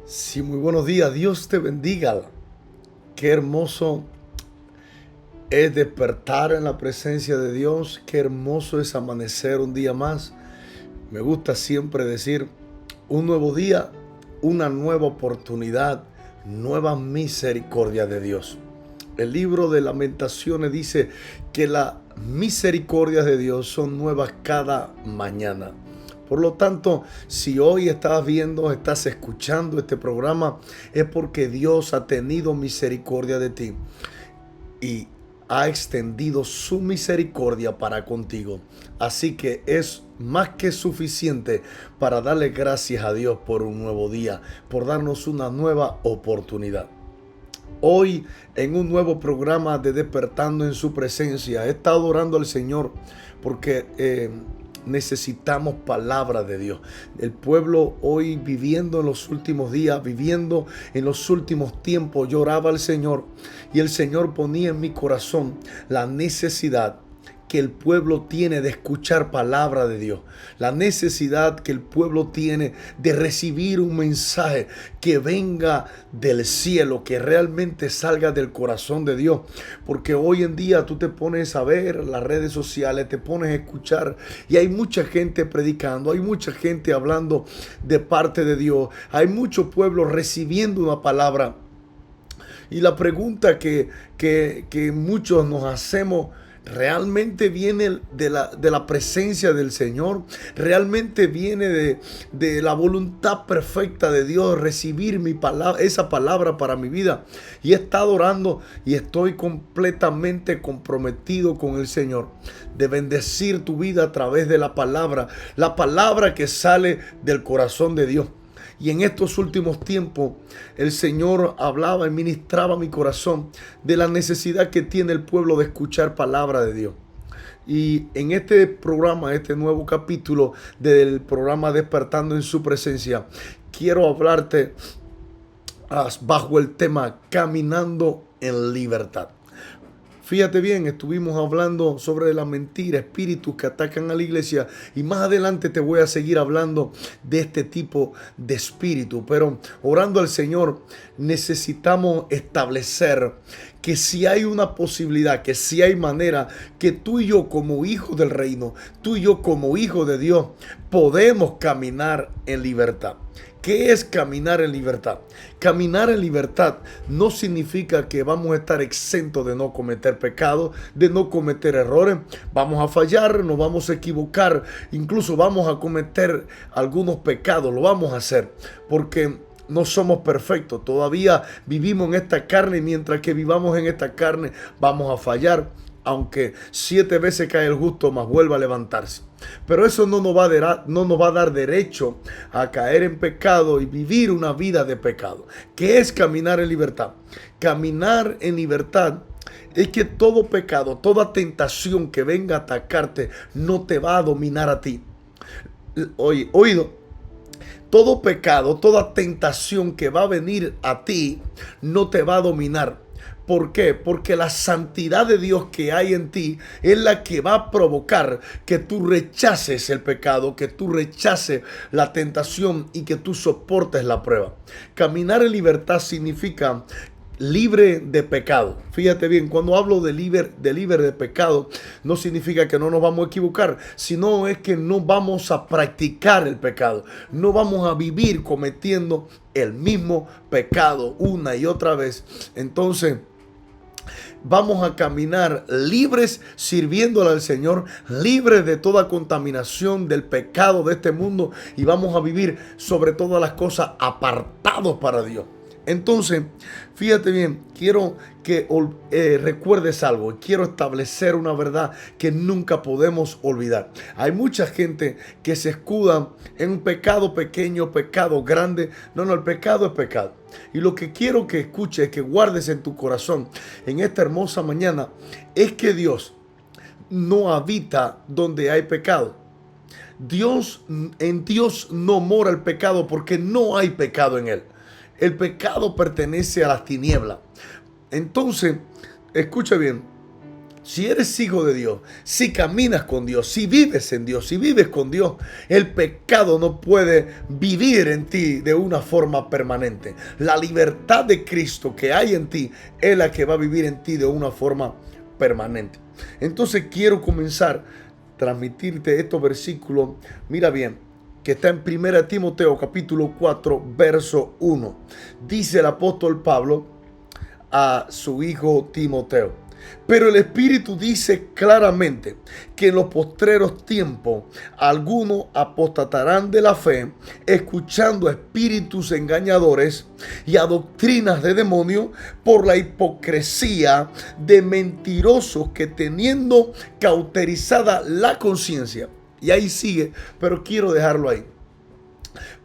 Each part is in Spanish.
Sí, muy buenos días. Dios te bendiga. Qué hermoso es despertar en la presencia de Dios. Qué hermoso es amanecer un día más. Me gusta siempre decir, un nuevo día, una nueva oportunidad, nueva misericordia de Dios. El libro de Lamentaciones dice que las misericordias de Dios son nuevas cada mañana. Por lo tanto, si hoy estás viendo, estás escuchando este programa, es porque Dios ha tenido misericordia de ti y ha extendido su misericordia para contigo. Así que es más que suficiente para darle gracias a Dios por un nuevo día, por darnos una nueva oportunidad. Hoy en un nuevo programa de Despertando en su presencia he estado orando al Señor porque necesitamos palabra de Dios. El pueblo hoy viviendo en los últimos días, viviendo en los últimos tiempos, yo oraba al Señor y el Señor ponía en mi corazón la necesidad que el pueblo tiene de escuchar palabra de Dios, la necesidad que el pueblo tiene de recibir un mensaje que venga del cielo, que realmente salga del corazón de Dios, porque hoy en día tú te pones a ver las redes sociales, te pones a escuchar y hay mucha gente predicando, hay mucha gente hablando de parte de Dios, hay mucho pueblo recibiendo una palabra y la pregunta que muchos nos hacemos, ¿realmente viene de la presencia del Señor? ¿Realmente viene de la voluntad perfecta de Dios recibir esa palabra para mi vida? Y he estado orando y estoy completamente comprometido con el Señor de bendecir tu vida a través de la palabra que sale del corazón de Dios. Y en estos últimos tiempos el Señor hablaba y ministraba mi corazón de la necesidad que tiene el pueblo de escuchar palabra de Dios. Y en este programa, este nuevo capítulo del programa Despertando en su presencia, quiero hablarte bajo el tema Caminando en libertad. Fíjate bien, estuvimos hablando sobre la mentira, espíritus que atacan a la iglesia y más adelante te voy a seguir hablando de este tipo de espíritu. Pero orando al Señor necesitamos establecer que si hay una posibilidad, que si hay manera, que tú y yo como hijos del reino, tú y yo como hijos de Dios, podemos caminar en libertad. ¿Qué es caminar en libertad? Caminar en libertad no significa que vamos a estar exentos de no cometer pecado, de no cometer errores. Vamos a fallar, nos vamos a equivocar, incluso vamos a cometer algunos pecados, lo vamos a hacer porque no somos perfectos. Todavía vivimos en esta carne y mientras que vivamos en esta carne vamos a fallar. Aunque 7 veces cae el justo, más vuelva a levantarse. Pero eso no nos va a dar derecho a caer en pecado y vivir una vida de pecado. ¿Qué es caminar en libertad? Caminar en libertad es que todo pecado, toda tentación que venga a atacarte, no te va a dominar a ti. Oído. Todo pecado, toda tentación que va a venir a ti, no te va a dominar. ¿Por qué? Porque la santidad de Dios que hay en ti es la que va a provocar que tú rechaces el pecado, que tú rechaces la tentación y que tú soportes la prueba. Caminar en libertad significa libre de pecado. Fíjate bien, cuando hablo de libre de pecado, no significa que no nos vamos a equivocar, sino es que no vamos a practicar el pecado, no vamos a vivir cometiendo el mismo pecado una y otra vez. Entonces, vamos a caminar libres sirviéndole al Señor, libres de toda contaminación del pecado de este mundo y vamos a vivir sobre todas las cosas apartados para Dios. Entonces, fíjate bien, quiero que recuerdes algo, quiero establecer una verdad que nunca podemos olvidar. Hay mucha gente que se escuda en un pecado pequeño, pecado grande. No, el pecado es pecado. Y lo que quiero que escuches, que guardes en tu corazón en esta hermosa mañana, es que Dios no habita donde hay pecado. En Dios no mora el pecado porque no hay pecado en él. El pecado pertenece a las tinieblas. Entonces, escucha bien, Si eres hijo de Dios, si caminas con Dios, si vives en Dios, si vives con Dios, el pecado no puede vivir en ti de una forma permanente. La libertad de Cristo que hay en ti es la que va a vivir en ti de una forma permanente. Entonces quiero comenzar a transmitirte estos versículos. Mira bien, que está en 1 Timoteo capítulo 4, verso 1. Dice el apóstol Pablo a su hijo Timoteo: pero el Espíritu dice claramente que en los postreros tiempos algunos apostatarán de la fe, escuchando a espíritus engañadores y a doctrinas de demonios, por la hipocresía de mentirosos que, teniendo cauterizada la conciencia. Y ahí sigue, pero quiero dejarlo ahí.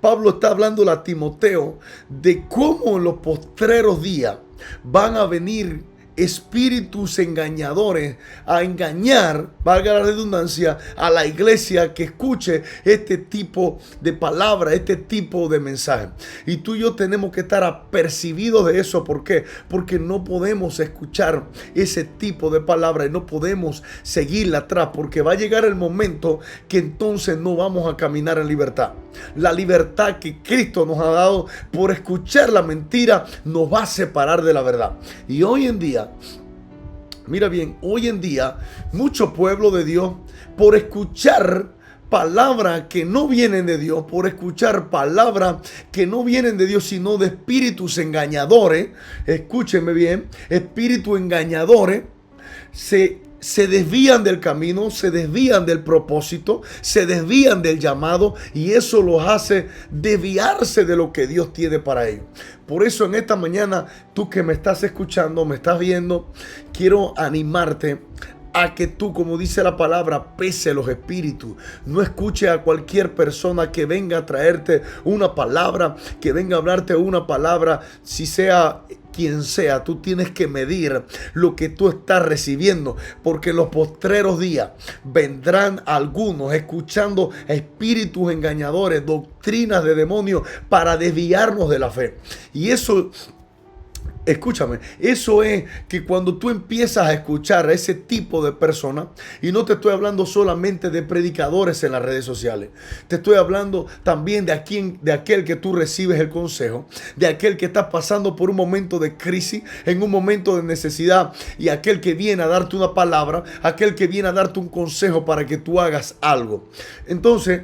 Pablo está hablando a Timoteo de cómo en los postreros días van a venir espíritus engañadores a engañar, valga la redundancia, a la iglesia que escuche este tipo de palabra, este tipo de mensaje. Y tú y yo tenemos que estar apercibidos de eso. ¿Por qué? Porque no podemos escuchar ese tipo de palabra y no podemos seguirla atrás, porque va a llegar el momento que entonces no vamos a caminar en libertad. La libertad que Cristo nos ha dado por escuchar la mentira nos va a separar de la verdad. Y hoy en día, mira bien, hoy en día mucho pueblo de Dios, por escuchar palabras que no vienen de Dios, por escuchar palabras que no vienen de Dios, sino de espíritus engañadores, escúchenme bien, espíritus engañadores, se desvían del camino, se desvían del propósito, se desvían del llamado, y eso los hace desviarse de lo que Dios tiene para ellos. Por eso en esta mañana, tú que me estás escuchando, me estás viendo, quiero animarte a que tú, como dice la palabra, pese los espíritus. No escuche a cualquier persona que venga a traerte una palabra, que venga a hablarte una palabra, si sea quien sea. Tú tienes que medir lo que tú estás recibiendo, porque en los postreros días vendrán algunos escuchando espíritus engañadores, doctrinas de demonios, para desviarnos de la fe. Y eso, escúchame, eso es que cuando tú empiezas a escuchar a ese tipo de personas, y no te estoy hablando solamente de predicadores en las redes sociales, te estoy hablando también de aquel que tú recibes el consejo, de aquel que está pasando por un momento de crisis, en un momento de necesidad, y aquel que viene a darte una palabra, aquel que viene a darte un consejo para que tú hagas algo. Entonces,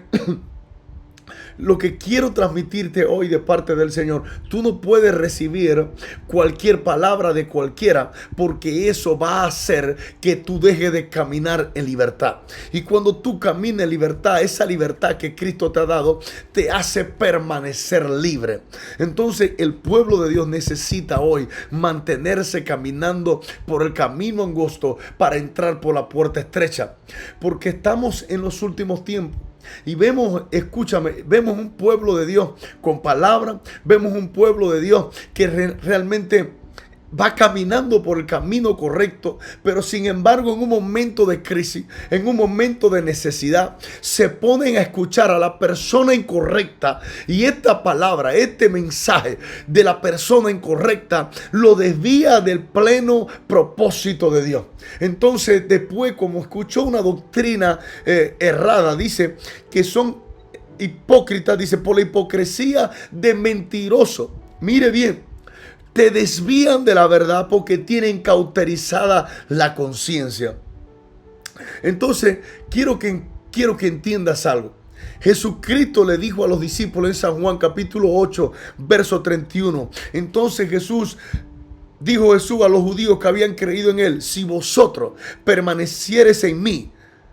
lo que quiero transmitirte hoy de parte del Señor, tú no puedes recibir cualquier palabra de cualquiera, porque eso va a hacer que tú dejes de caminar en libertad. Y cuando tú caminas en libertad, esa libertad que Cristo te ha dado te hace permanecer libre. Entonces el pueblo de Dios necesita hoy mantenerse caminando por el camino angosto para entrar por la puerta estrecha, porque estamos en los últimos tiempos. Y vemos, escúchame, vemos un pueblo de Dios con palabra, vemos un pueblo de Dios que realmente va caminando por el camino correcto, pero sin embargo en un momento de crisis, en un momento de necesidad, se ponen a escuchar a la persona incorrecta, y esta palabra, este mensaje de la persona incorrecta lo desvía del pleno propósito de Dios. Entonces después, como escuchó una doctrina errada, dice que son hipócritas, dice, por la hipocresía de mentirosos. Mire bien, te desvían de la verdad porque tienen cauterizada la conciencia. Entonces, quiero que entiendas algo. Jesucristo le dijo a los discípulos en San Juan capítulo 8, verso 31. Entonces dijo Jesús a los judíos que habían creído en él: si vosotros permaneciereis en mí,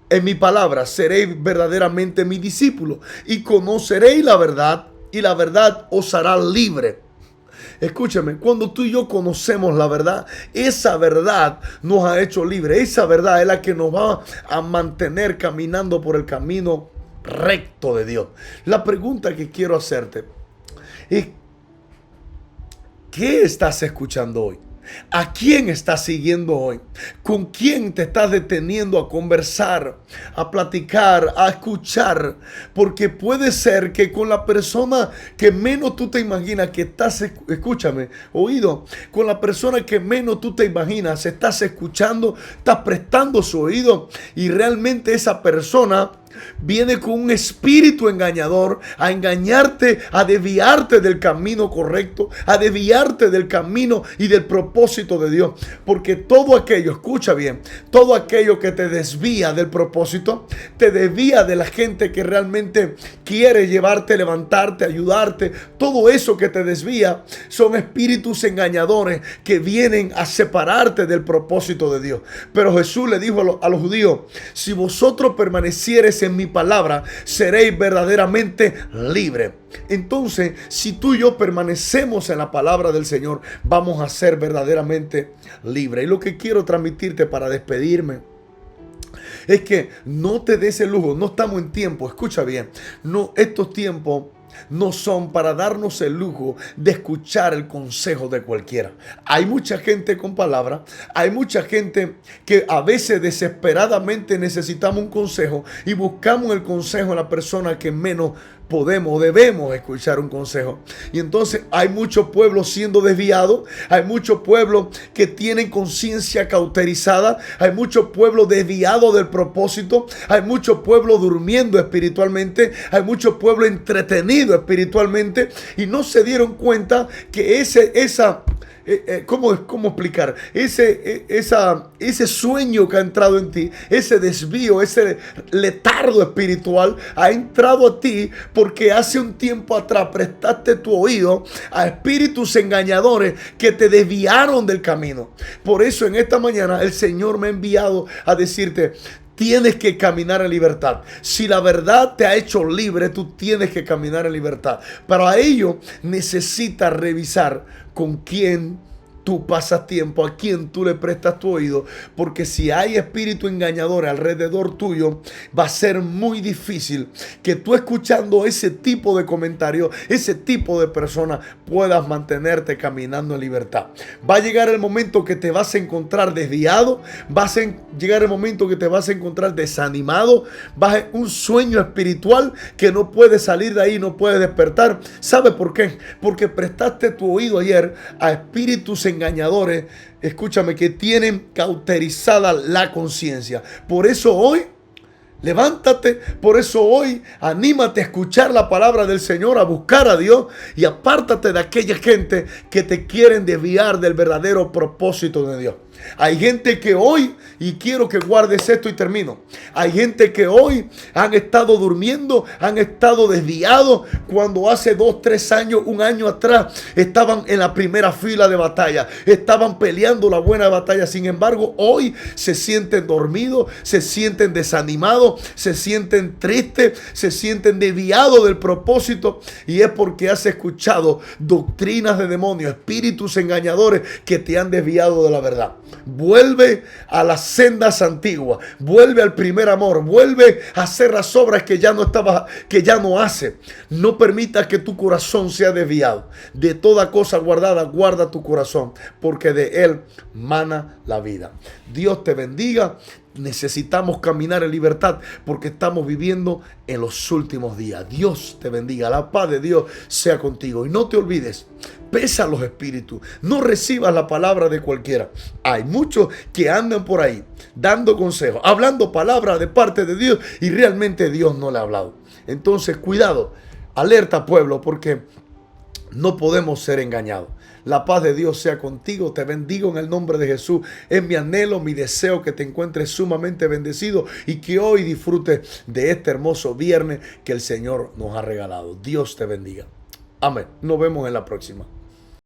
en mi palabra, seréis verdaderamente mis discípulos, y conoceréis la verdad, y la verdad os hará libre. Escúchame, cuando tú y yo conocemos la verdad, esa verdad nos ha hecho libre. Esa verdad es la que nos va a mantener caminando por el camino recto de Dios. La pregunta que quiero hacerte es: ¿qué estás escuchando hoy? ¿A quién estás siguiendo hoy? ¿Con quién te estás deteniendo a conversar, a platicar, a escuchar? Porque puede ser que con la persona que menos tú te imaginas que estás, escúchame, oído, con la persona que menos tú te imaginas, estás escuchando, estás prestando su oído y realmente esa persona viene con un espíritu engañador a engañarte, a desviarte del camino correcto, a desviarte del camino y del propósito de Dios. Porque todo aquello, escucha bien, todo aquello que te desvía del propósito, te desvía de la gente que realmente quiere llevarte, levantarte, ayudarte. Todo eso que te desvía son espíritus engañadores que vienen a separarte del propósito de Dios. Pero Jesús le dijo a los judíos: si vosotros permaneciereis en mi palabra, seréis verdaderamente libres. Entonces, si tú y yo permanecemos en la palabra del Señor, vamos a ser verdaderamente libres. Y lo que quiero transmitirte para despedirme es que no te des el lujo. No estamos en tiempo, escucha bien, no, estos tiempos no son para darnos el lujo de escuchar el consejo de cualquiera. Hay mucha gente con palabra, hay mucha gente que a veces desesperadamente necesitamos un consejo y buscamos el consejo en la persona que menos podemos, debemos escuchar un consejo. Y entonces hay muchos pueblos siendo desviados, hay muchos pueblos que tienen conciencia cauterizada, hay muchos pueblos desviados del propósito, hay muchos pueblos durmiendo espiritualmente, hay muchos pueblos entretenidos espiritualmente y no se dieron cuenta que ¿cómo explicar? Ese sueño que ha entrado en ti, ese desvío, ese letardo espiritual ha entrado a ti porque hace un tiempo atrás prestaste tu oído a espíritus engañadores que te desviaron del camino. Por eso en esta mañana el Señor me ha enviado a decirte: tienes que caminar en libertad. Si la verdad te ha hecho libre, tú tienes que caminar en libertad. Para ello necesitas revisar con quién tú pasas tiempo, a quién tú le prestas tu oído, porque si hay espíritu engañador alrededor tuyo, va a ser muy difícil que tú, escuchando ese tipo de comentarios, ese tipo de personas, puedas mantenerte caminando en libertad. Va a llegar el momento que te vas a encontrar desviado, llegar el momento que te vas a encontrar desanimado, vas a un sueño espiritual que no puedes salir de ahí, no puedes despertar. ¿Sabe por qué? Porque prestaste tu oído ayer a espíritus engañadores, escúchame, que tienen cauterizada la conciencia. Por eso hoy levántate, por eso hoy anímate a escuchar la palabra del Señor, a buscar a Dios y apártate de aquella gente que te quieren desviar del verdadero propósito de Dios. Hay gente que hoy, y quiero que guardes esto y termino, hay gente que hoy han estado durmiendo, han estado desviados, cuando hace 2, 3 años, un año atrás, estaban en la primera fila de batalla, estaban peleando la buena batalla. Sin embargo, hoy se sienten dormidos, se sienten desanimados, se sienten tristes, se sienten desviados del propósito, y es porque has escuchado doctrinas de demonios, espíritus engañadores que te han desviado de la verdad. Vuelve a las sendas antiguas, vuelve al primer amor, vuelve a hacer las obras que ya no hace. No permitas que tu corazón sea desviado. De toda cosa guardada, guarda tu corazón, porque de él mana la vida. Dios te bendiga. Necesitamos caminar en libertad porque estamos viviendo en los últimos días. Dios te bendiga. La paz de Dios sea contigo. Y no te olvides, pesa los espíritus. No recibas la palabra de cualquiera. Hay muchos que andan por ahí dando consejos, hablando palabras de parte de Dios y realmente Dios no le ha hablado. Entonces, cuidado, alerta pueblo, porque no podemos ser engañados. La paz de Dios sea contigo. Te bendigo en el nombre de Jesús. Es mi anhelo, mi deseo que te encuentres sumamente bendecido y que hoy disfrutes de este hermoso viernes que el Señor nos ha regalado. Dios te bendiga. Amén. Nos vemos en la próxima.